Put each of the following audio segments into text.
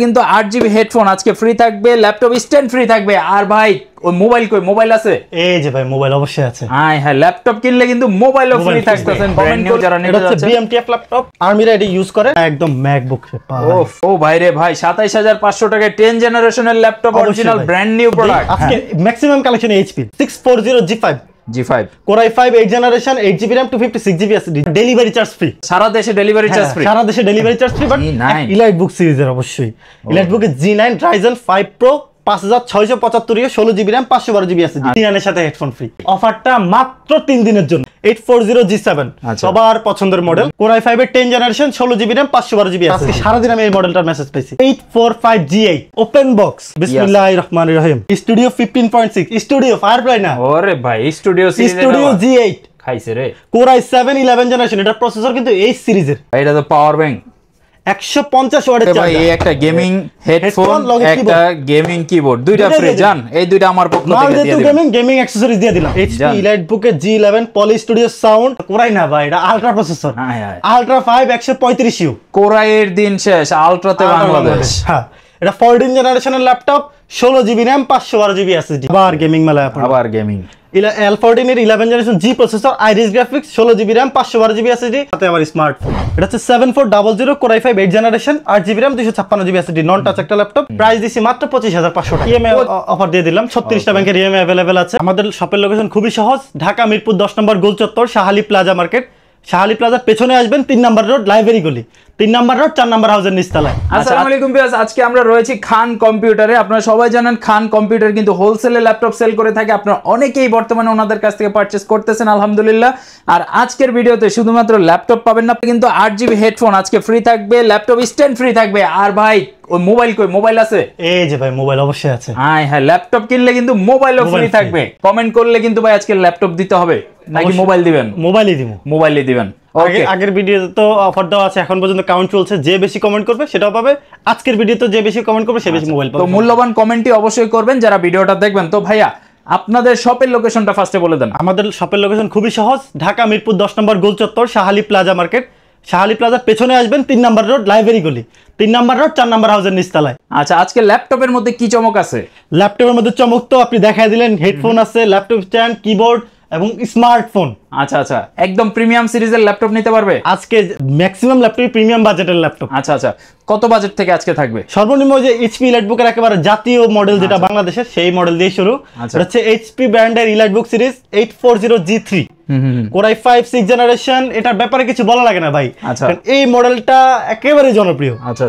কিন্তু 8GB headphone আজকে free থাকবে, ল্যাপটপ স্ট্যান্ড ফ্রি থাকবে। আর ভাই ওই মোবাইল কই, মোবাইল আছে? এই যে ভাই মোবাইল অবশ্যই আছে। হ্যাঁ, ল্যাপটপ কিনলে কিন্তু মোবাইলও ফ্রি থাকতেছেন। কমেন্ট করে যারা নিতে যাচ্ছে BMTF ল্যাপটপ আর্মিরা এটা ইউজ করে, একদম ম্যাকবুক ও ভাই রে ভাই 27500 টাকায় 10 জেনারেশনের laptop, original brand new product. আজকে maximum collection HP 640G5 Core i5 8 generation 8GB RAM 256GB SSD, delivery charge free, সারা দেশে ডেলিভারি চার্জ ফ্রি, সারা দেশে delivery charge free. But elite book সিরিজের অবশ্যই ইলাইট বুকের G9 Ryzen 5 Pro 5675 16GB RAM 512GB SSD এর সাথে headphone free. অফারটা মাত্র 3 দিনের জন্য। 840G7 সবার পছন্দের মডেল, Core i5 এর 10 generation 16GB RAM 512GB SSD। আজকে সারা দিন আমি এই মডেলটার মেসেজ পাইছি। 845G8 ওপেন বক্স, বিসমিল্লাহির রহমানির রহিম, স্টুডিও 15.6 স্টুডিও ফায়ারফ্লাই না, ওরে ভাই স্টুডিও সিরিজ, স্টুডিও G8 খাইছে রে। Core i7 11 জেনারেশন, এটা প্রসেসর কিন্তু এই সিরিজের। এটা তো পাওয়ার ব্যাংক 150 ওয়াটের চার্জার। এই একটা গেমিং হেডফোন, একটা গেমিং কিবোর্ড, দুইটা ফ্রি জান। এই দুইটা আমার পক্ষ থেকে দিয়ে দিলাম। গেমিং অ্যাকসেসরিজ দিয়ে দিলাম। HP Elite Book G11 পলি স্টুডিও সাউন্ড, কোরাই না ভাই, এটা ultra processor, ultra 5 135U। Core i এর দিন শেষ, আলট্রাতে বাংলাদেশ। হ্যাঁ, এটা 14 জেনারেশনের laptop, 16GB RAM 512GB SSD। আবার গেমিং মেলায় আবার গেমিং L14 এর 11 generation G processor, iris graphics, 16GB RAM 512GB SSD, সাথে আবার স্মার্টফোন। এটা হচ্ছে 7400 Core i5 8 generation 8GB RAM 256GB SSD, নন টাচ একটা ল্যাপটপ। প্রাইস দিছি মাত্র 25500 টাকা। EMI অফার দিয়ে দিলাম, 36টা ব্যাংকের EMI अवेलेबल আছে। আমাদের শপের লোকেশন খুবই সহজ, ঢাকা মিরপুর 10 নম্বর গোল চত্বর, শাহালি প্লাজা মার্কেট। শাহালি প্লাজার পেছনে আসবেন 3 নাম্বার রোড, লাইব্রেরি গলি, 3 নাম্বার রোড 4 নাম্বার হাউসের নিচতলায়। আসসালামু আলাইকুম ভিউয়ার্স, আজকে আমরা রয়েছি খান কম্পিউটারে। আপনারা সবাই জানেন খান কম্পিউটার কিন্তু হোলসেলে ল্যাপটপ সেল করে থাকে। আপনারা অনেকেই বর্তমানে ওনাদের কাছ থেকে পারচেজ করতেছেন আলহামদুলিল্লাহ। আর আজকের ভিডিওতে শুধুমাত্র ল্যাপটপ পাবেন না, কিন্তু 8GB হেডফোন আজকে ফ্রি থাকবে, ল্যাপটপ স্ট্যান্ড ফ্রি থাকবে। আর ভাই ওই মোবাইল কই, মোবাইল আছে? এই যে ভাই মোবাইল অবশ্যই আছে। হ্যাঁ, ল্যাপটপ কিনলে কিন্তু মোবাইলও ফ্রি থাকবে। কমেন্ট করলে কিন্তু ভাই আজকে ল্যাপটপ দিতে হবে নাকি মোবাইল দিবেন? মোবাইলই দিব, মোবাইলই দিবেন। আগের ভিডিওতে তো অফার দেওয়া আছে, এখন পর্যন্ত কাউন্ট চলছে, যে বেশি কমেন্ট করবে সেটাও পাবে। আজকের ভিডিওতে যে বেশি কমেন্ট করবে সে বেশি মোবাইল পাবে। তো মূল্যবান কমেন্টই অবশ্যই করবেন যারা ভিডিওটা দেখবেন। তো ভাইয়া আপনাদের শপের লোকেশনটা ফার্স্টে বলে দেন। আমাদের শপের লোকেশন খুবই সহজ, ঢাকা মিরপুর 10 নম্বর গোল চত্বর, শাহালি প্লাজা মার্কেট। শাহালি প্লাজার পেছনে আসবেন 3 নাম্বার রোড, লাইব্রেরি গলি, 3 নাম্বার রোড 4 নাম্বার হাউসের নিচতলায়। আচ্ছা, আজকে ল্যাপটপের মধ্যে কি চমক আছে? ল্যাপটপের মধ্যে চমক তো আপনি দেখাই দিলেন, হেডফোন আছে, ল্যাপটপ স্ট্যান্ড, কিবোর্ড এবং স্মার্টফোন। আচ্ছা, একদম প্রিমিয়াম সিরিজের ল্যাপটপ নিতে পারবে আজকে। ম্যাক্সিমাম ল্যাপটপ প্রিমিয়াম বাজেটের ল্যাপটপ। আচ্ছা, কত বাজেট থেকে আজকে থাকবে? সর্বনিম্ন যে HP Elite Book এর একেবারে জাতীয় মডেল যেটা বাংলাদেশের, সেই মডেল দিয়ে শুরু। এটা হচ্ছে HP ব্র্যান্ডের Elite Book series 840G3 Core i5 6 generation. এটার ব্যাপারে কিছু বলা লাগে না ভাই, কারণ এই মডেলটা একেবারে জনপ্রিয়। আচ্ছা,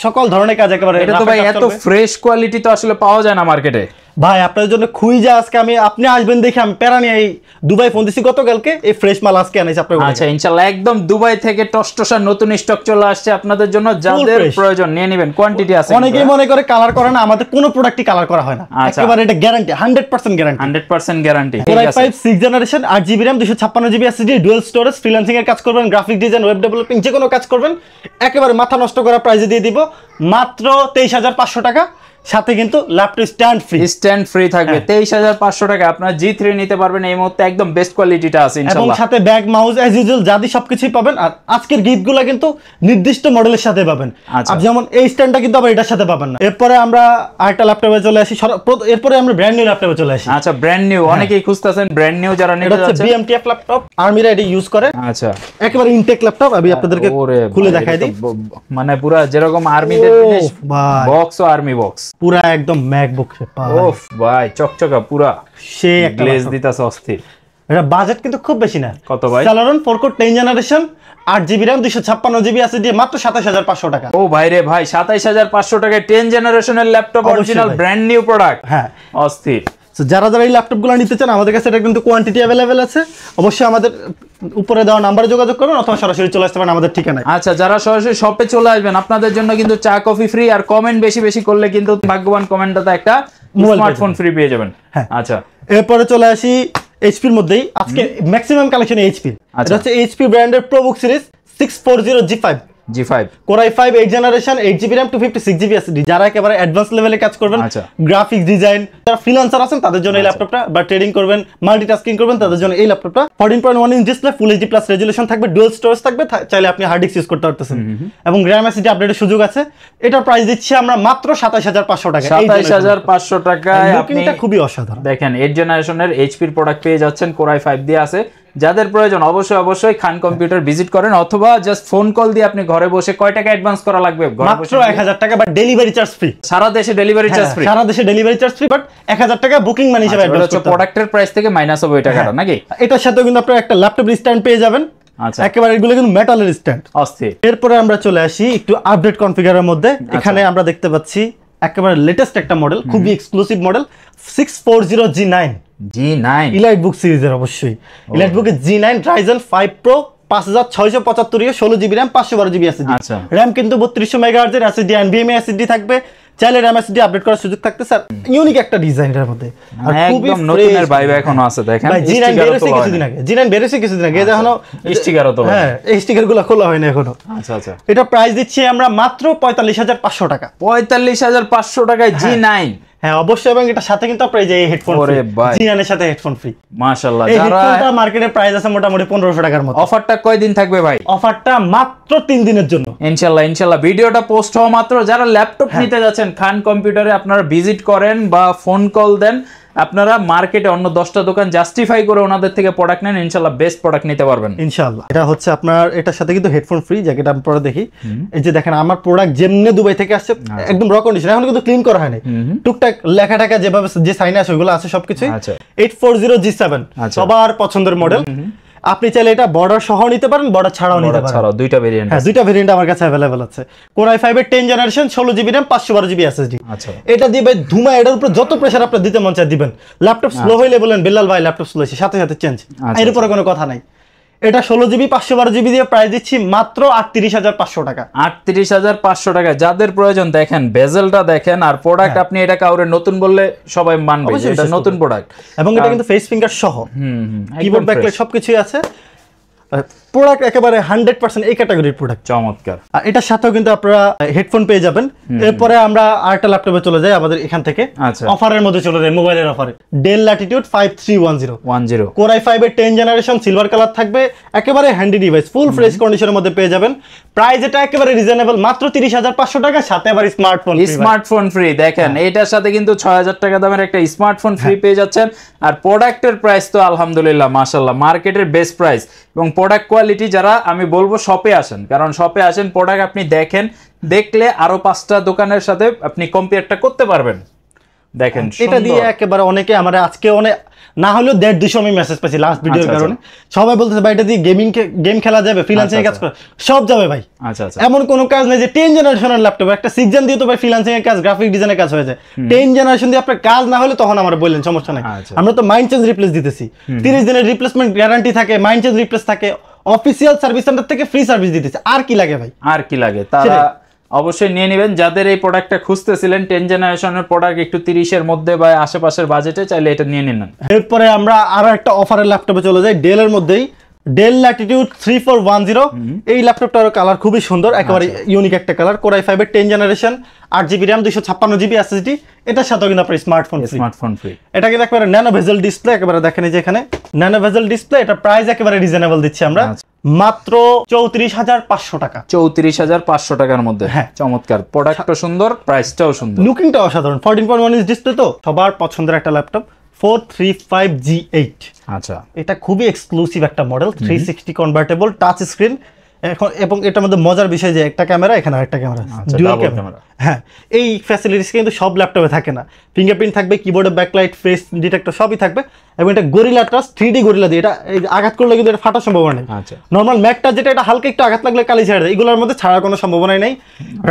সকল ধরনের কাজ একেবারে। এটা তো ভাই এত ফ্রেশ কোয়ালিটি তো আসলে পাওয়া যায় না মার্কেটে ভাই। আপনাদের জন্য খুঁজে আজকে আপনি আসবেন দেখে আমি প্যারা নিয়ে এই দুবাই ফোন দিছি গতকালকে, এই ফ্রেশ মাল আজকে আনাইছি আপনাদের। আচ্ছা, ইনশাআল্লাহ একদম দুবাই থেকে টসটসা নতুন স্টক চলে আসছে আপনাদের জন্য, যাদের প্রয়োজন নিয়ে নেবেন, কোয়ান্টিটি আছে। অনেকেই মনে করে কালার করে না, আমাদের কোনো প্রোডাক্টই কালার করা হয় না, একেবারে এটা guarantee, 100% guarantee, 100% guarantee. Core i5 6 generation 8GB RAM 256GB SSD, dual storage, freelancing এর কাজ করবেন, গ্রাফিক ডিজাইন, ওয়েব ডেভেলপিং, যে কোনো কাজ করবেন, একেবারে মাথা নষ্ট করা প্রাইসে দিয়ে দিব মাত্র 23500 টাকা। সাথে কিন্তু ল্যাপটপ স্ট্যান্ড ফ্রি থাকবে। 23500 টাকা আপনারা G3 নিতে পারবেন এই মুহূর্তে, একদম বেস্ট কোয়ালিটিটা আছে ইনশাআল্লাহ। এবং সাথে ব্যাগ, মাউস এজ ইউজুয়াল যাদি সবকিছুই পাবেন। আর আজকের গিফটগুলো কিন্তু নির্দিষ্ট মডেলের সাথে পাবেন। আর যেমন এই স্ট্যান্ডটা কিন্তু আবার এটার সাথে পাবেন না। এরপরে আমরা আরেকটা ল্যাপটপে চলে আসি, এরপরে আমরা ব্র্যান্ড নিউ ল্যাপটপে চলে আসি। আচ্ছা, ব্র্যান্ড নিউ অনেকেই খুঁজতাছেন, ব্র্যান্ড নিউ যারা নিতে যাচ্ছেন। BMTF ল্যাপটপ আর্মিরা এটা ইউজ করে। আচ্ছা, একেবারে ইনটেক ল্যাপটপ, আমি আপনাদেরকে খুলে দেখাই দিই। মানে পুরো যেরকম আর্মিদের জিনিস, বক্স ও আর্মি বক্স, পুরো একদম ম্যাকবুক শেপ। ওফ ভাই, চকচকা পুরা, সে একটা গ্লেজ দিতাছে অস্থির। এটা বাজেট কিন্তু খুব বেশি না। কত ভাই? Celeron 4 Core 10 generation 8GB RAM 256GB SSD মাত্র 27500 টাকা। ও ভাই রে ভাই, 27500 টাকায় 10 জেনারেশনের laptop, original brand new product. হ্যাঁ, অস্থির। যারা এই ল্যাপটপগুলো নিতে চান আমাদের কাছে এটা কিন্তু কোয়ান্টিটি अवेलेबल আছে। অবশ্যই আমাদের উপরে দেওয়া নম্বরে যোগাযোগ করবেন অথবা সরাসরি চলে আসতে পারেন আমাদের ঠিকানায়। আচ্ছা, যারা সরাসরি শপে চলে আসবেন আপনাদের জন্য কিন্তু চা কফি ফ্রি, আর কমেন্ট বেশি বেশি করলে কিন্তু ভাগ্যবান কমেন্টটাতে একটা স্মার্টফোন ফ্রি পেয়ে যাবেন। হ্যাঁ, আচ্ছা, এরপরে চলে আসি HP এর মধ্যেই। আজকে ম্যাক্সিমাম কালেকশন HP। এটা হচ্ছে HP ব্র্যান্ডের ProBook series 640G5 G5 Core i5 8 generation 8GB RAM 256GB SSD যারা একেবারে অ্যাডভান্স লেভেলে কাজ করবেন গ্রাফিক্স ডিজাইন যারা ফ্রিল্যান্সার আছেন তাদের জন্য এই ল্যাপটপটা বা ট্রেডিং করবেন মাল্টিটাস্কিং করবেন তাদের জন্য এই ল্যাপটপটা 14.1 inch display full HD plus resolution থাকবে ডুয়াল স্টোরেজ থাকবে চাইলে আপনি হার্ড ডিস্ক ইউজ করতে পারতেছেন এবং RAM SSD আপডেটের সুযোগ আছে এটার প্রাইস দিচ্ছি আমরা মাত্র 27500 টাকা 27500 টাকায় আপনি এটা খুবই অসাধারণ দেখেন 8 জেনারেশনের এইচপি এর প্রোডাক্ট পেয়ে যাচ্ছেন Core i5 দিয়ে আছে যাদের প্রয়োজন অবশ্যই খান কম্পিউটার ভিজিট করেন অথবা জাস্ট ফোন কল দিয়ে আপনি ঘরে বসে কয় টাকা অ্যাডভান্স করা লাগবে মাত্র 1000 টাকা বাট ডেলিভারি চার্জ ফ্রি সারা দেশে ডেলিভারি চার্জ ফ্রি সারা দেশে ডেলিভারি চার্জ ফ্রি বাট 1000 টাকা বুকিং মানি হিসেবে অ্যাডভান্স করতে হবে প্রোডাক্টের প্রাইস থেকে মাইনাস হবে ওই টাকাটা নাকি এটার সাথে কিন্তু আপনারা একটা ল্যাপটপ স্ট্যান্ড পেয়ে যাবেন আচ্ছা একেবারে এগুলো কিন্তু মেটালের স্ট্যান্ড অস্থির এরপরে আমরা চলে আসি একটু আপডেট কনফিগারের মধ্যে এখানে আমরা দেখতে পাচ্ছি একেবারে লেটেস্ট একটা মডেল খুবই exclusive model 640G9 G9 elite book সিরিজের অবশ্যই ইলাইট বুকের G9 Ryzen 5 Pro 5675 16GB RAM 512GB SSD আচ্ছা RAM কিন্তু 3200 MHz এর SSD NVMe SSD থাকবে চাইলে RAM SSD আপডেট করার সুযোগ থাকতে স্যার ইউনিক একটা ডিজাইনের মধ্যে আর খুবই নতুনের ভাইব এখনো আছে দেখেন G9 বেরোছে কিছুদিন আগে G9 বেরোছে কিছুদিন আগে এখনো স্টিকারও তো হ্যাঁ এই স্টিকারগুলো খোলা হয়নি এখনো আচ্ছা এটা প্রাইস দিচ্ছি আমরা মাত্র 45500 টাকা 45500 টাকায় G9 হ্যাঁ অবশ্যই এবং এটা সাথে কিন্তু আপনারা এই যে হেডফোন ওরে ভাই G9 এর সাথে হেডফোন ফ্রি মাশাআল্লাহ এই যারা হেডফোনটা মার্কেটে প্রাইস আছে মোটামুটি 1500 টাকার মতো অফারটা কয় দিন থাকবে ভাই অফারটা মাত্র 3 দিনের জন্য ইনশাআল্লাহ ভিডিওটা পোস্ট হওয়া মাত্র যারা ল্যাপটপ নিতে যাচ্ছেন খান কম্পিউটারে আপনারা ভিজিট করেন বা ফোন কল দেন আপনারা মার্কেটে অন্য 10টা দোকান জাস্টিফাই করে ওনাদের থেকে প্রোডাক্ট নেন ইনশাআল্লাহ বেস্ট প্রোডাক্ট নিতে পারবেন ইনশাআল্লাহ এটা হচ্ছে আপনার এটার সাথে কিন্তু হেডফোন ফ্রি যেটা আমরা পরে দেখি এই যে দেখেন আমার প্রোডাক্ট যেমনি দুবাই থেকে আসছে একদম র কন্ডিশন এখন কিন্তু ক্লিন করা হয়নি টুকটাক লেখা টাকা যেভাবে যে সাইন আছে ওগুলো আছে সবকিছু 840G7 সবার পছন্দের মডেল আপনি চাইলে এটা বর্ডার সহ নিতে পারেন বর্ডার ছাড়াও নিতে পারেন ছাড়াও দুইটা ভেরিয়েন্ট হ্যাঁ দুইটা ভেরিয়েন্ট আমার কাছে अवेलेबल আছে Core i5 এর 10 generation 16GB RAM 512GB SSD আচ্ছা এটা দিয়ে ভাই ধুমা এটার উপর যত প্রেসার আপনি দিতে মন চায় দিবেন ল্যাপটপ স্লো হইলে বলেন বেলাল ভাই ল্যাপটপ স্লো হইছে সাথে সাথে চেঞ্জ এর উপরে কোনো কথা নাই এটা 16GB 512GB দিয়ে প্রাইস দিচ্ছি মাত্র 38500 টাকা 38500 টাকা যাদের প্রয়োজন দেখেন বেজেলটা দেখেন আর প্রোডাক্ট আপনি এটা কাউরে নতুন বললে সবাই মানবে এটা নতুন প্রোডাক্ট এবং এটা কিন্তু ফেস ফিঙ্গার সহ কিবোর্ড ব্যাকলাইট সবকিছুই আছে প্রোডাক্ট একেবারে 100% এই ক্যাটাগরির প্রোডাক্ট চমৎকার আর এটার সাথেও কিন্তু আপনারা হেডফোন পেয়ে যাবেন এরপরে আমরা আরেকটা ল্যাপটপে চলে যাই আমাদের এখান থেকে অফারের মধ্যে চলে যাই মোবাইলের অফারে ডেল ল্যাটিটিউড 5310 Core i5 এর 10 জেনারেশন সিলভার কালার থাকবে একেবারে হ্যান্ডি ডিভাইস ফুল ফ্রেশ কন্ডিশনের মধ্যে পেয়ে যাবেন প্রাইস এটা একেবারে রিজনেবল মাত্র 30500 টাকা সাথে আবার স্মার্টফোন ফ্রি দেখেন এটার সাথে কিন্তু 6000 টাকা দামের একটা স্মার্টফোন ফ্রি পেয়ে যাচ্ছেন আর প্রোডাক্টের প্রাইস তো আলহামদুলিল্লাহ মাশাআল্লাহ মার্কেটের বেস্ট প্রাইস এবং প্রোডাক্ট কোয়ালিটি যারা আমি বলবো শপে আসেন কারণ শপে আসেন প্রোডাক্ট আপনি দেখেন দেখলে আরো 5টা দোকানের সাথে আপনি কম্পেয়ারটা করতে পারবেন দেখেন এটা দিয়ে একেবারে অনেকে আমরা আজকে অনেক না হলেও 150 আমি মেসেজ পাইছি লাস্ট ভিডিওর কারণে সবাই বলতেছে ভাই এটা দিয়ে গেম খেলা যাবে ফ্রিল্যান্সিং এর কাজ করা সব যাবে ভাই এমন কোনো কাজ নেই যে 10 জেনারেশনের ল্যাপটপ একটা 6 জেন দিয়ে তো ভাই ফ্রিল্যান্সিং এর কাজ গ্রাফিক ডিজাইনের কাজ হয়ে যায় 10 জেনারেশন দিয়ে আপনার কাজ না হলে তখন আমরা বললেন সমস্যা নাই আমরা তো মাইন্ড চেঞ্জ রিপ্লেস দিতেছি 30 দিনের রিপ্লেসমেন্ট গ্যারান্টি থাকে মাইন্ড চেঞ্জ রিপ্লেস থাকে অফিসিয়াল সার্ভিস সেন্টার থেকে ফ্রি সার্ভিস দিতেছে আর কি লাগে ভাই আর কি লাগে তারা অবশ্যই নিয়ে নেবেন যাদের এই প্রোডাক্টটা খুঁজতেছিলেন 10 জেনারেশনের প্রোডাক্ট একটু 30 এর মধ্যে বা আশেপাশের বাজেটে চাইলে এটা নিয়ে নিন এরপরে আমরা আরো একটা অফারের ল্যাপটপে চলে যাই ডেলের মধ্যেই ডেল ল্যাটিটিউড 3410 এই ল্যাপটপটার কালার খুবই সুন্দর একেবারে ইউনিক একটা কালার Core i5 এর 10 generation 8GB RAM 256GB SSD এটার সাথে কিন্তু আপনার স্মার্টফোন ফ্রি এটা কিন্তু একেবারে ন্যানো ভেজেল ডিসপ্লে একেবারে দেখেন এই যে এখানে ন্যানো ভেজেল ডিসপ্লে এটা প্রাইস একেবারে রিজনেবল দিচ্ছি আমরা মাত্র 34500 টাকা 34500 টাকার মধ্যে চমৎকার প্রোডাক্টটা সুন্দর প্রাইসটাও সুন্দর লুকিংটা অসাধারণ 14.1 ইঞ্চ ডিসপ্লে তো সবার পছন্দের একটা ল্যাপটপ 435G8 আচ্ছা এটা খুবই এক্সক্লুসিভ একটা মডেল 360 কনভার্টেবল টাচ স্ক্রিন এখন এবং এটার মধ্যে মজার বিষয় যে একটা ক্যামেরা এখানে আরেকটা ক্যামেরা ডুয়াল ক্যামেরা হ্যাঁ এই ফ্যাসিলিটিস কিন্তু সব ল্যাপটপে থাকে না ফিঙ্গারপ্রিন্ট থাকবে কিবোর্ডে ব্যাকলাইট ফেস ডিটেক্টর সবই থাকবে এবং এটা গরিলা টাচ 3D গরিলা দিয়ে এটা আঘাত করলে কিন্তু এটা ফাটার সম্ভাবনা নেই নরমাল ম্যাকটা যেটা এটা হালকা একটু আঘাত লাগলে কালি ছেড়ে দেয় এগুলোর মধ্যে ছাড়ার কোনো সম্ভাবনাই নেই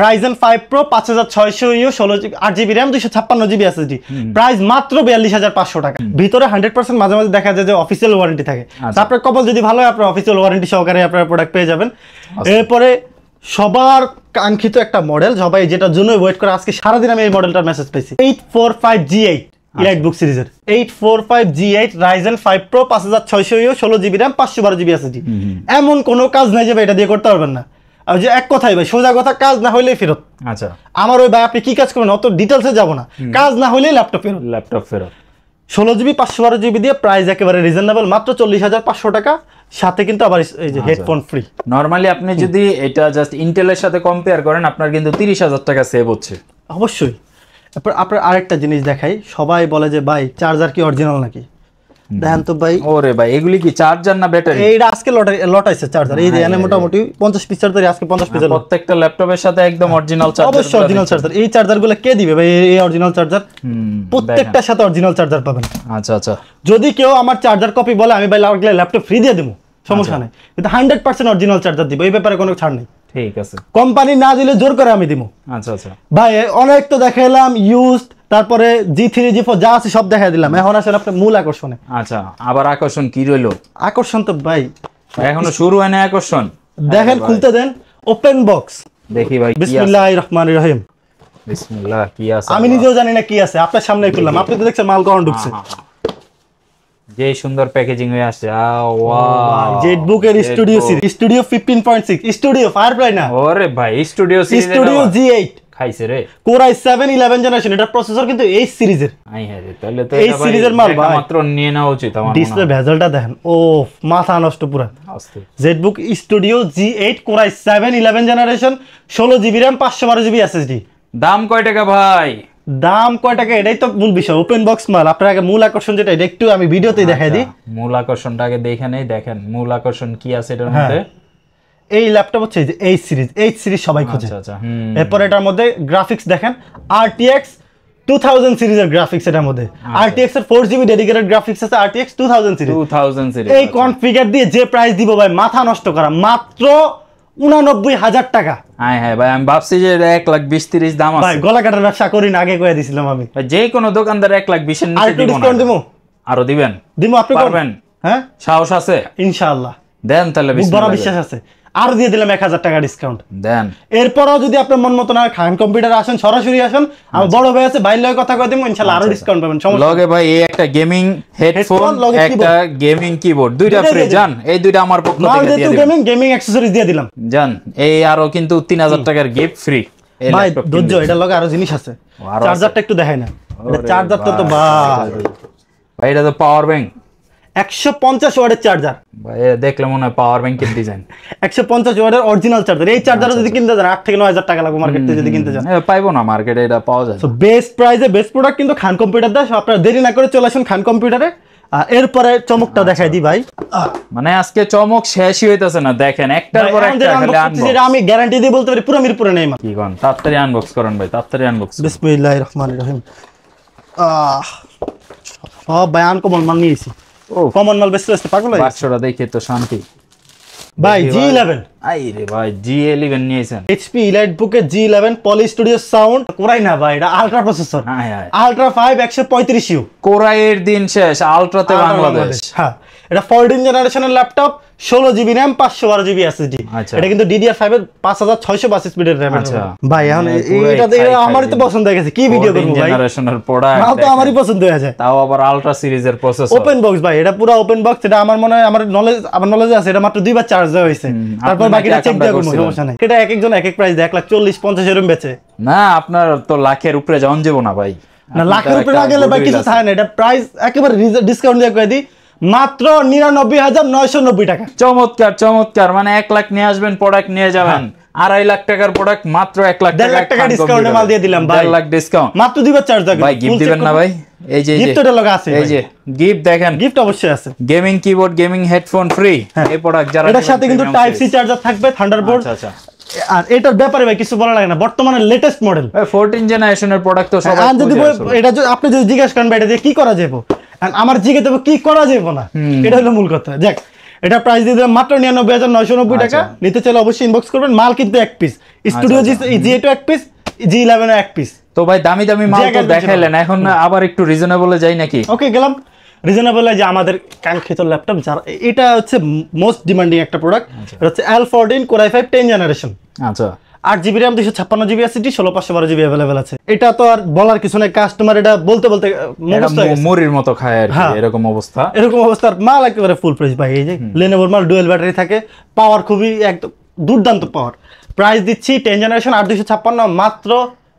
Ryzen 5 Pro 5600 8GB RAM 256GB SSD price মাত্র 42500 টাকা ভিতরে 100% মাঝে মাঝে দেখা যায় যে অফিসিয়াল ওয়ারেন্টি থাকে আপনার কপাল যদি ভালো হয় আপনার অফিসিয়াল ওয়ারেন্টি সহকারে আপনার প্রোডাক্ট পেয়ে যাবেন এরপরে সবার কাঙ্ক্ষিত একটা মডেল সবাই যেটার জন্য ওয়েট করে আজকে সারাদিন আমি এই মডেলটার মেসেজ পেয়েছি 845G8 ইলাইট বুক সিরিজের 845G8 Ryzen 5 Pro 5600 16GB RAM 512GB SSD এমন কোনো কাজ নাই যে এটা দিয়ে করতে পারবেন না আর যে এক কথাই ভাই, সোজা কথা, কাজ না হইলেই ফেরত। আচ্ছা, আমার ওই ভাই আপনি কি কাজ করবেন অত ডিটেলসে যাব না, কাজ না হইলেই ল্যাপটপ ফেরত। ল্যাপটপ ফেরত। 16GB 512GB দিয়ে প্রাইস একেবারে রিজনেবল, মাত্র 40,500 টাকা, সাথে কিন্তু আবার এই যে হেডফোন ফ্রি। নরমালি আপনি যদি এটা জাস্ট ইন্টেলের সাথে কম্পেয়ার করেন আপনার কিন্তু 30,000 টাকা সেভ হচ্ছে। অবশ্যই। তারপর আপনার আরেকটা জিনিস দেখাই, সবাই বলে যে ভাই চার্জার কি অরিজিনাল নাকি, দেখেন তো ভাই। ওরে ভাই এগুলি কি চার্জার না ব্যাটারি? এইটা আজকে লটাইছে চার্জার, এই যে এনে মোটামুটি 50 পিস চার্জার, আজকে 50 পিস। প্রত্যেকটা ল্যাপটপের সাথে একদম অরিজিনাল চার্জার। অবশ্যই অরিজিনাল চার্জার। এই চার্জারগুলো কে দিবে ভাই? এই অরিজিনাল চার্জার প্রত্যেকটার সাথে অরিজিনাল চার্জার পাবেন। আচ্ছা আচ্ছা। যদি কেউ আমার চার্জার কপি বলে আমি ভাই লাগলে ল্যাপটপ ফ্রি দিয়ে দেবো, সমস্যা নেই, কিন্তু 100% অরিজিনাল চার্জার দিব, এই ব্যাপারে কোনো ছাড় নেই। ঠিক আছে। কোম্পানি না দিলে জোর করে আমি দিব। আচ্ছা আচ্ছা। ভাই অনেক তো দেখাইলাম ইউজড, তারপরে G3 G4 যা আছে সব দেখাই দিলাম, এখন আসেন আপনার মূল আকর্ষণে। আচ্ছা, আবার আকর্ষণ কি রইলো? আকর্ষণ তো ভাই এখনো শুরু হয় না আকর্ষণ। দেখেন, খুলতে দেন, ওপেন বক্স। দেখি ভাই কি আছে। বিসমিল্লাহির রহমানির রহিম। বিসমিল্লাহ, কি আছে? আমি নিজেও জানি না কি আছে, আপনার সামনেই খুললাম, আপনি তো দেখছেন মাল কখন ঢুকছে। যে সুন্দর প্যাকেজিং হয়ে আসছে। ওয়াও, জেটবুক এর studio series, studio 15.6, studio firefly না। ওরে ভাই স্টুডিও সিরিজ, স্টুডিও G8 খাইছে রে। Core i7 11 জেনারেশন, এটা প্রসেসর কিন্তু এই সিরিজের। আই হ্যাঁ রে, তাহলে তো এই এটা ভাই সিরিজের মাল ভাই মাত্র নিয়ে নেওয়া উচিত আমার। ডিসপ্লে ভেজেলটা দেখেন, ও মাথা নষ্ট পুরো। আস্তে। Jetbook studio G8 Core i7 11 generation, 16GB RAM 512GB SSD। দাম কয় টাকা ভাই? দাম কয় টাকা এটাই তো মূল বিষয়, ওপেন বক্স মাল। আপনার আগে মূল আকর্ষণ যেটা, এটা একটু আমি ভিডিওতেই দেখাই দিই। মূল আকর্ষণটা আগে দেখে নেই। দেখেন মূল আকর্ষণ কি আছে এটার মধ্যে। এই ল্যাপটপ হচ্ছে যে এইচ সিরিজ সবাই খোঁজে। আচ্ছা আচ্ছা। এরপর এটার মধ্যে গ্রাফিক্স দেখেন, RTX 2000 সিরিজের গ্রাফিক্স এটার মধ্যে। RTX এর 4GB ডেডিকেটেড গ্রাফিক্স আছে, RTX 2000 সিরিজ। 2000 সিরিজ। এই কনফিগার দিয়ে যে প্রাইস দিব ভাই, মাথা নষ্ট করা, মাত্র 89,000 টাকা। হ্যাঁ হ্যাঁ ভাই, আমি ভাবছি যে 1,20,30 দাম আছে। ভাই গলা কাটার ব্যবসা করি না, আগে কয়ে দিছিলাম আমি। যে কোনো দোকানদার 1,20,000 এর আর নিচে একটু দিব না। ডিসকাউন্ট দিব, আরো দিবেন? দিব, আপনি পারবেন? হ্যাঁ, সাহস আছে? ইনশাআল্লাহ দেন তাহলে। বড় বিসমিল্লাহ বিশ্বাস আছে। আর দিয়ে দিলাম 1,000 টাকা ডিসকাউন্ট। দেন। এরপরও যদি আপনার মন মতো না, খান কম্পিউটার আসেন, সরাসরি আসেন, আমার বড় ভাই আছে, ভাইয়ের লগে কথা কই দেব, ইনশাআল্লাহ আরো ডিসকাউন্ট পাবেন। সমস্যা লগে ভাই এই একটা গেমিং হেডফোন, লগে একটা গেমিং কিবোর্ড, দুইটা ফ্রি। জান এই দুইটা আমার পক্ষ থেকে দিয়ে দিলাম। গেমিং অ্যাকসেসরিজ দিয়ে দিলাম। জান এই আরো কিন্তু 3,000 টাকার গিফট ফ্রি। ভাই ধৈর্য, এটা লগে আরো জিনিস আছে। চার্জারটা একটু দেখাই না, এটা চার্জারটা তো ভাই এটা তো পাওয়ার ব্যাংক, 150 ওয়াটের চার্জার। ভাই দেখলে মনে হয় পাওয়ার ব্যাংকের ডিজাইন। 150 ওয়াটের অরিজিনাল চার্জার। এই চার্জার যদি কিনতে যান 8 থেকে 9,000 টাকা লাগবে মার্কেট থেকে যদি কিনতে যান। পাইবো না মার্কেটে, এটা পাওয়া যায়। সো বেস্ট প্রাইসে বেস্ট প্রোডাক্ট কিন্তু খান কম্পিউটার দেয়। আপনারা দেরি না করে চলে আসুন খান কম্পিউটারে। এরপরে চমকটা দেখাই দিই ভাই, মানে আজকে চমক শেষই হইতাছে না। দেখেন একটার পর একটা খালি আনবক্স। আমি গ্যারান্টি দিয়ে বলতে পারি পুরো মিরপুরে নেই। কি কোন, তাড়াতাড়ি আনবক্স করেন ভাই, তাড়াতাড়ি আনবক্স। বিসমিল্লাহির রহমানির রহিম। সব ভাই আনকমন মাল নিয়েছি। ও কমন মাল বেচতে বেচতে পাগল হয়ে গেছে। বাক্সটা দেখে তো শান্তি ভাই G11, আই রে ভাই G11 নিয়েছেন। HP EliteBook এর G11 পলি স্টুডিও সাউন্ড, কোরাই না ভাই, এটা আলট্রা প্রসেসর, আলট্রা 5 135U। কোরাইয়ের দিন শেষ, আলট্রাতে বাংলাদেশ। হ্যাঁ, এটা 14 জেনারেশনের laptop, 16GB RAM 512GB SSD। এটা কিন্তু DDR5 এর 5622 স্পিডের RAM। ভাই এখন এটা আমারই তো পছন্দ হয়ে গেছে, কি ভিডিও করব ভাই, জেনারেশনের প্রোডাক্ট নাও তো আমারই পছন্দ হয়ে যায়। তাও আবার আলট্রা সিরিজের প্রসেসর, ওপেন বক্স ভাই, এটা পুরো ওপেন বক্স। এটা আমার মনে হয় আমার নলেজে আছে, এটা মাত্র 2 বার চার্জ দেওয়া হয়েছে, তারপর বাকিটা চেক দেওয়া কোনো সমস্যা নাই। এটা এক একজন এক এক প্রাইস দেয়, 1,40,50 এরকম বেচে। না আপনার তো লাখের উপরে যাওন যাব না ভাই, না লাখের উপরে না গেলে ভাই কিছু থাকে না। এটা প্রাইস একেবারে ডিসকাউন্ট দিয়ে কই দিই, মাত্র 99,990 টাকা। চমৎকার চমৎকার, মানে 1 লাখ নিয়ে আসবেন, প্রোডাক্ট নিয়ে যাবেন। 2.5 লাখ টাকার প্রোডাক্ট মাত্র 1 লাখ টাকা ডিসকাউন্টে মাল দিয়ে দিলাম ভাই। 1.5 লাখ ডিসকাউন্ট, মাত্র 2 বার চার্জ দেবেন ভাই। গিফট দিবেন না ভাই? এই যে গিফটটা লাগা আছে, এই যে গিফট দেখেন, গিফট অবশ্যই আছে। Gaming keyboard, gaming headphone free. এই প্রোডাক্ট যারা, এটার সাথে কিন্তু টাইপ সি চার্জার থাকবে, থান্ডারবোল্ট। আচ্ছা। আর এটার ব্যাপারে ভাই কিছু বলা লাগে না, বর্তমানে লেটেস্ট মডেল 14 জেনারেশনের প্রোডাক্ট তো সবাই যদি এটা আপনি যদি জিজ্ঞাসা করেন ভাই এটা দিয়ে কি করা যাবে, আমার জিজ্ঞেস দেবো কি করা যাবে না, এটা হলো মূল কথা। যাক, এটা প্রাইস দিয়ে দিলাম মাত্র 99,990 টাকা। নিতে চাইলে অবশ্যই ইনবক্স করবেন। মাল কিন্তু এক পিস, স্টুডিও G8 এক পিস, G11 এক পিস। তো ভাই দামি দামি মাল তো দেখাইলেন, এখন আবার একটু রিজনেবলে যাই নাকি? ওকে গেলাম রিজনেবল। যে আমাদের কাঙ্ক্ষিত ল্যাপটপ, যারা এটা হচ্ছে মোস্ট ডিমান্ডিং একটা প্রোডাক্ট, এটা হচ্ছে L14 Core i5 10 জেনারেশন। আচ্ছা, 8GB RAM 256GB SSD 16/512GB available আছে। এটা তো আর বলার কিছু নাই, কাস্টমার এটা বলতে বলতে মুখস্থ হয়ে গেছে, মুড়ির মতো খায় আর কি। এরকম অবস্থা, এরকম অবস্থার মাল একেবারে ফুল প্রাইস ভাই। এই যে Lenovo মাল ডুয়াল ব্যাটারি থাকে, পাওয়ার খুবই একদম দুর্দান্ত পাওয়ার। প্রাইস দিচ্ছি 10 জেনারেশন 8256 মাত্র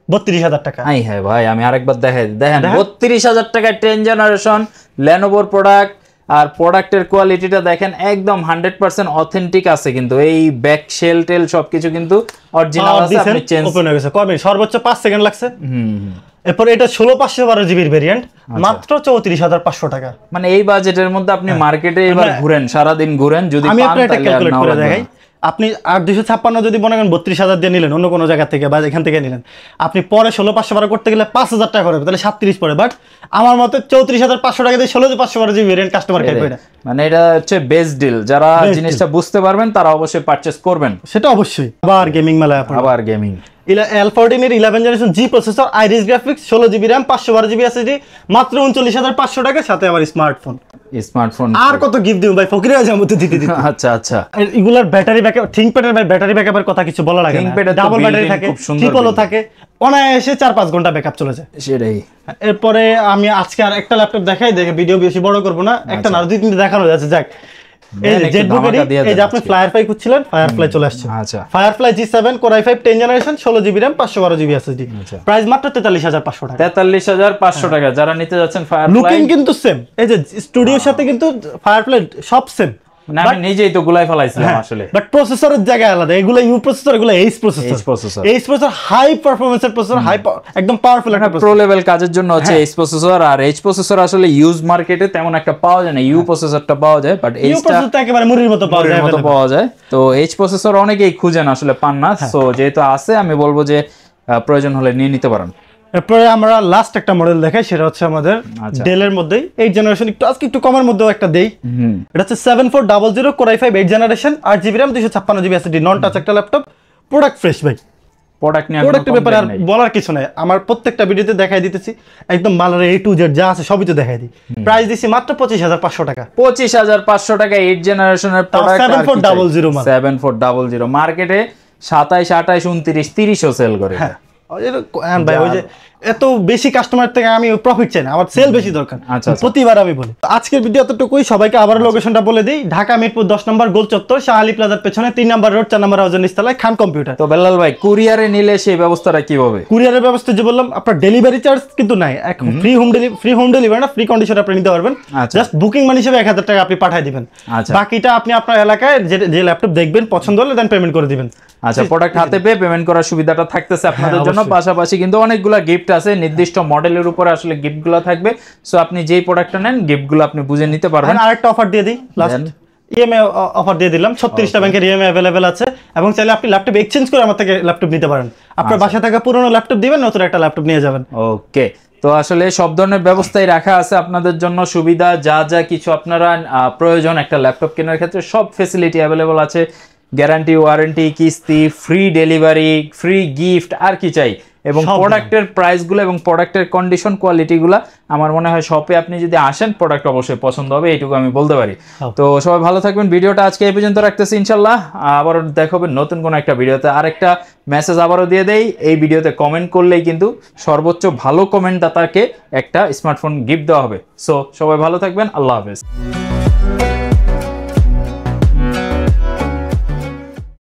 32,000 টাকা। হ্যাঁ ভাই, আমি আরেকবার দেখাই দেখেন 32,000 টাকায় 10 জেনারেশন লেনোভোর প্রোডাক্ট। আর প্রোডাক্টের কোয়ালিটিটা দেখেন একদম 100% অথেন্টিক আছে, কিন্তু এই ব্যাক শেল টেল সবকিছু কিন্তু অরিজিনাল আছে। আপনি চেঞ্জ ওপেন হয়ে গেছে কবে, সর্বোচ্চ 5 সেকেন্ড লাগছে। এরপর এটা 16/512 জিবির ভেরিয়েন্ট, মাত্র 34,500 টাকা। মানে এই বাজেটের মধ্যে আপনি মার্কেটে এবার ঘুরেন, সারাদিন ঘুরেন, যদি আমি পান আপনাকে একটা তাহলে আর ক্যালকুলেট নাও করে লাগবে দেখাই। না। আপনি 8256 যদি মনে করেন 32,000 দিয়ে নিলেন অন্য কোনো জায়গা থেকে বা এখান থেকে নিলেন, আপনি পরে 16/512 করতে গেলে 5,000 টাকা করে, তাহলে 37 পড়ে। বাট আমার মতে 34,500 টাকা দিয়ে 16/512 জিবি ভেরিয়েন্ট কাস্টমার খাইবে না। মানে এটা হচ্ছে বেস্ট ডিল, যারা জিনিসটা বুঝতে পারবেন তারা অবশ্যই পারচেজ করবেন। সেটা অবশ্যই। আবার গেমিং মেলায় আপনার আবার গেমিং L14 এর 11 জেনারেশন জি processor, iris graphics, 16 GB RAM, 512 GB SSD, মাত্র 39,500 টাকা, সাথে আবার স্মার্টফোন। আর কত গিফট দিব ভাই, ফকির হয়ে যাবো তো দিতে দিতে। আচ্ছা আচ্ছা, এগুলার ব্যাটারি ব্যাকআপ, থিংকপ্যাডের ভাই ব্যাটারি ব্যাকআপের কথা কিছু বলা লাগে না। ডাবল ব্যাটারি থাকে, ট্রিপলও থাকে, অনায়াসে 4-5 ঘন্টা ব্যাকআপ চলে যায়। সেটাই। এরপরে আমি আজকে আর একটা ল্যাপটপ দেখাই, দেখে ভিডিও বেশি বড় করব না, একটা না 2-3টা দেখানো যাচ্ছে। যাক, এই যে জেটবুকের এই যে আপনি ফায়ারফ্লাই খুঁজছিলেন, ফায়ারফ্লাই চলে আসছে। আচ্ছা, firefly G7 Core i5 10 generation, 16 GB RAM, 512 GB SSD, price মাত্র 43,500 টাকা। 43,500 টাকা। যারা নিতে যাচ্ছেন ফায়ারফ্লাই, লুকিং কিন্তু সেম, এই যে স্টুডিওর সাথে কিন্তু ফায়ারফ্লাই সব সেম। মানে আমি নিজেই তো গুলাই ফেলাইছিলাম আসলে। বাট প্রসেসরের জায়গা আলাদা, এগুলো ইউ প্রসেসর, এগুলো H processor. H processor high পারফরম্যান্সের প্রসেসর, একদম পাওয়ারফুল একটা প্রো লেভেল কাজের জন্য হচ্ছে এইচ প্রসেসর। আর এইচ প্রসেসর আসলে ইউজ মার্কেটে তেমন একটা পাওয়া যায় না, ইউ প্রসেসরটা পাওয়া যায়, বাট ইউ প্রসেসরটা একেবারে মুড়ির মতো পাওয়া যায়। তো এইচ প্রসেসর অনেকেই খুঁজেন, আসলে পান না। সো যেহেতু আছে, আমি বলবো যে প্রয়োজন হলে নিয়ে নিতে পারেন। এরপরে আমরা লাস্ট একটা মডেল দেখাই, সেটা হচ্ছে আমাদের ডেলের মধ্যেই 8 জেনারেশন, আজকে একটু কমের মধ্যেও একটা দেই। এটা হচ্ছে 7400 Core i5 8 generation, 8 GB RAM, 256 GB SSD, নন টাচ একটা ল্যাপটপ, প্রোডাক্ট ফ্রেশ ভাই। প্রোডাক্টের ব্যাপারে আর বলার কিছু নাই, আমার প্রত্যেকটা ভিডিওতে দেখাই দিতেছি, একদম মালের A to Z যা আছে সবই তো দেখাই দিই। প্রাইস দিছি মাত্র 25,500 টাকা। 25,500 টাকা 8 জেনারেশনের প্রোডাক্ট। 7400 মার্কেটে 27, 28, 29, 30ও সেল করে। ভাই ওই যে এত বেশি কাস্টমার থেকে আমি প্রফিট চাই না, আমার সেল বেশি দরকার। প্রতিবার আমি বলি। আজকের ভিডিও এতটুকুই, সবাইকে আবার লোকেশনটা বলে দিই, ঢাকা মিরপুর 10 নম্বর গোল চত্বর, শাহ আলী প্লাজার পেছনে 3 নম্বর রোড, 4 নম্বর হাউজের নিচতলায়, খান কম্পিউটার। তো বেলাল ভাই, কুরিয়ারে নিলে সেই ব্যবস্থাটা কিভাবে? কুরিয়ারের ব্যবস্থা যে বললাম, আপনার ডেলিভারি চার্জ কিন্তু নাই, ফ্রি হোম ডেলিভারি না, ফ্রি কন্ডিশনে আপনি নিতে পারবেন। জাস্ট বুকিং মানি হিসেবে 1000 টাকা আপনি পাঠিয়ে দিবেন, বাকিটা আপনি আপনার এলাকায় যে ল্যাপটপ দেখবেন পছন্দ হলে দেন পেমেন্ট করে দিবেন। আচ্ছা, প্রোডাক্ট হাতে পেয়ে পেমেন্ট করার সুবিধাটা থাকতেছে আপনাদের জন্য। পাশাপাশি কিন্তু অনেকগুলো গিফট আছে, নির্দিষ্ট মডেলের উপরে আসলে গিফটগুলো থাকবে। সো আপনি যেই প্রোডাক্টটা নেন, গিফটগুলো আপনি বুঝে নিতে পারবেন। আরেকটা অফার দিয়ে দিই, লাস্ট ইএমআই অফার দিয়ে দিলাম। 36টা ব্যাংকের ইএমআই अवेलेबल আছে, এবং চাইলে আপনি ল্যাপটপ এক্সচেঞ্জ করে আমার থেকে ল্যাপটপ নিতে পারেন। আপনার বাসা থেকে পুরনো ল্যাপটপ দিবেন, নতুন একটা ল্যাপটপ নিয়ে যাবেন। ওকে, তো আসলে সব ধরনের ব্যবস্থাই রাখা আছে আপনাদের জন্য, সুবিধা যা যা কিছু আপনারা প্রয়োজন একটা ল্যাপটপ কেনার ক্ষেত্রে সব ফ্যাসিলিটি अवेलेबल আছে। গ্যারান্টি, ওয়ারেন্টি, কিস্তি, ফ্রি ডেলিভারি, ফ্রি গিফট, আর কি চাই। এবং প্রোডাক্টের প্রাইসগুলো এবং প্রোডাক্টের কন্ডিশন, কোয়ালিটিগুলো আমার মনে হয় শপে আপনি যদি আসেন প্রোডাক্ট অবশ্যই পছন্দ হবে, এইটুকু আমি বলতে পারি। তো সবাই ভালো থাকবেন। ভিডিওটা আজকে এই পর্যন্ত রাখতেছি, ইনশাল্লাহ আবারও দেখা হবে নতুন কোনো একটা ভিডিওতে। আরেকটা মেসেজ আবারও দিয়ে দেই, এই ভিডিওতে কমেন্ট করলেই কিন্তু সর্বোচ্চ ভালো কমেন্টদাতাকে একটা স্মার্টফোন গিফট দেওয়া হবে। সো সবাই ভালো থাকবেন, আল্লাহ হাফেজ।